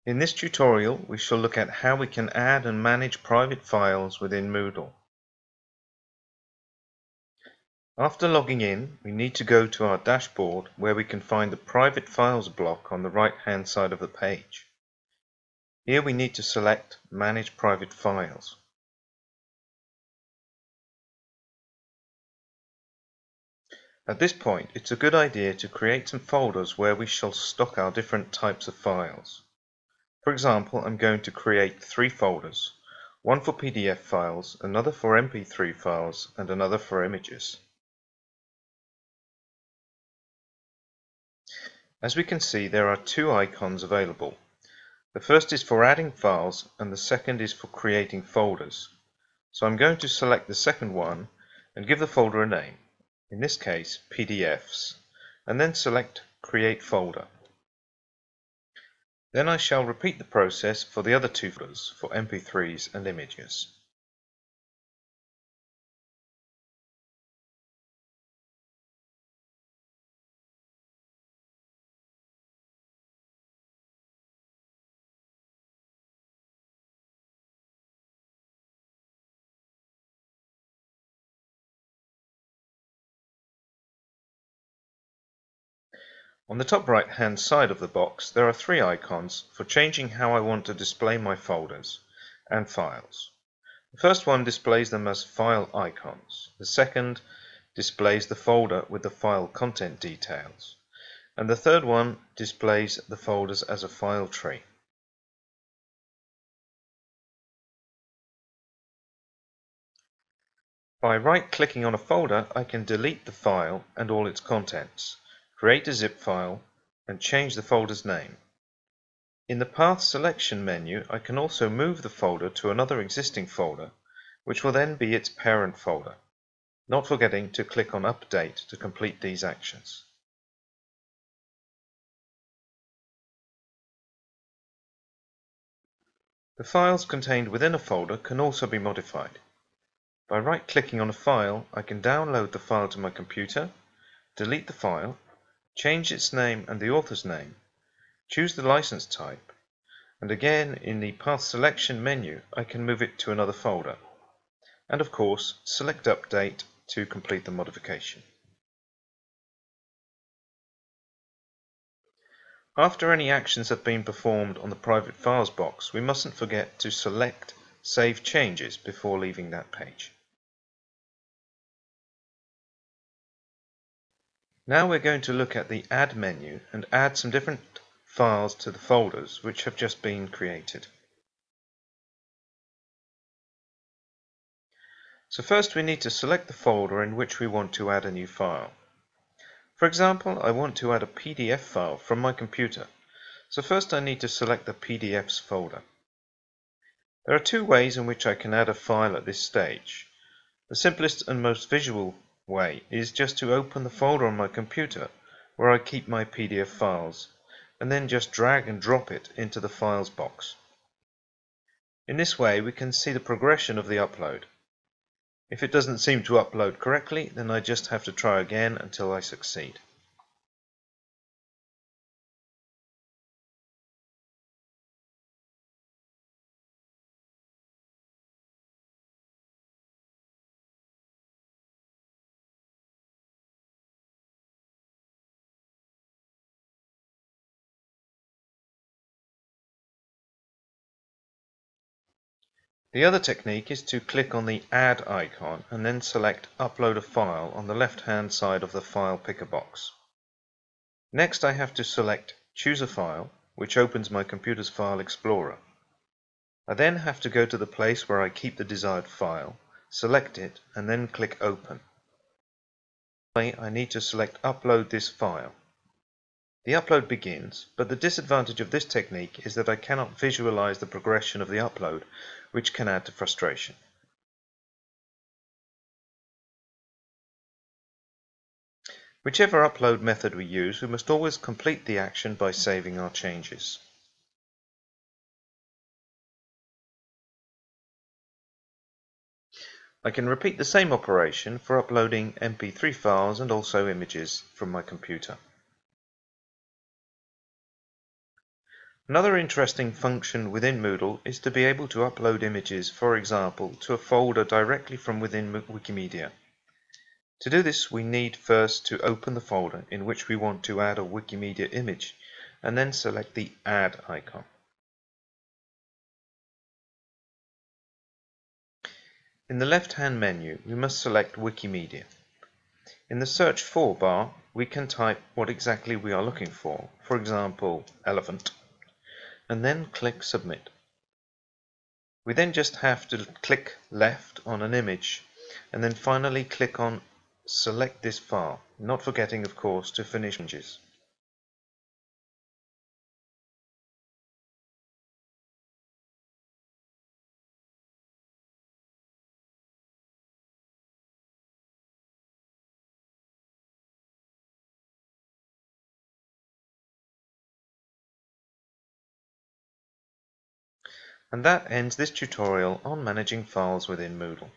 In this tutorial, we shall look at how we can add and manage private files within Moodle. After logging in, we need to go to our dashboard where we can find the Private Files block on the right-hand side of the page. Here we need to select Manage Private Files. At this point, it's a good idea to create some folders where we shall stock our different types of files. For example, I'm going to create 3 folders, one for PDF files, another for MP3 files, and another for images. As we can see, there are 2 icons available. The first is for adding files and the second is for creating folders. So I'm going to select the second one and give the folder a name, in this case PDFs, and then select Create Folder. Then I shall repeat the process for the other 2 folders for MP3s and images. On the top right hand side of the box there are 3 icons for changing how I want to display my folders and files. The first one displays them as file icons, the second displays the folder with the file content details, and the third one displays the folders as a file tree. By right-clicking on a folder, I can delete the file and all its contents, create a zip file, and change the folder's name. In the Path Selection menu, I can also move the folder to another existing folder, which will then be its parent folder, not forgetting to click on Update to complete these actions. The files contained within a folder can also be modified. By right-clicking on a file, I can download the file to my computer, delete the file, change its name and the author's name, choose the license type, and again in the Path Selection menu I can move it to another folder, and of course select Update to complete the modification. After any actions have been performed on the Private Files box, we mustn't forget to select Save Changes before leaving that page. Now we're going to look at the Add menu and add some different files to the folders which have just been created. So first we need to select the folder in which we want to add a new file. For example, I want to add a PDF file from my computer, so first I need to select the PDFs folder. There are 2 ways in which I can add a file at this stage. The simplest and most visual way is just to open the folder on my computer where I keep my PDF files, and then just drag and drop it into the Files box. In this way we can see the progression of the upload. If it doesn't seem to upload correctly, then I just have to try again until I succeed. The other technique is to click on the Add icon and then select Upload a File on the left-hand side of the File Picker box. Next I have to select Choose a File, which opens my computer's File Explorer. I then have to go to the place where I keep the desired file, select it, and then click Open. Finally, I need to select Upload this file. The upload begins, but the disadvantage of this technique is that I cannot visualize the progression of the upload, which can add to frustration. Whichever upload method we use, we must always complete the action by saving our changes. I can repeat the same operation for uploading MP3 files and also images from my computer. Another interesting function within Moodle is to be able to upload images, for example, to a folder directly from within Wikimedia. To do this, we need first to open the folder in which we want to add a Wikimedia image, and then select the Add icon. In the left-hand menu, we must select Wikimedia. In the Search For bar, we can type what exactly we are looking for example, elephant, and then click Submit. We then just have to click left on an image, and then finally click on Select this file, not forgetting, of course, to finish changes. And that ends this tutorial on managing files within Moodle.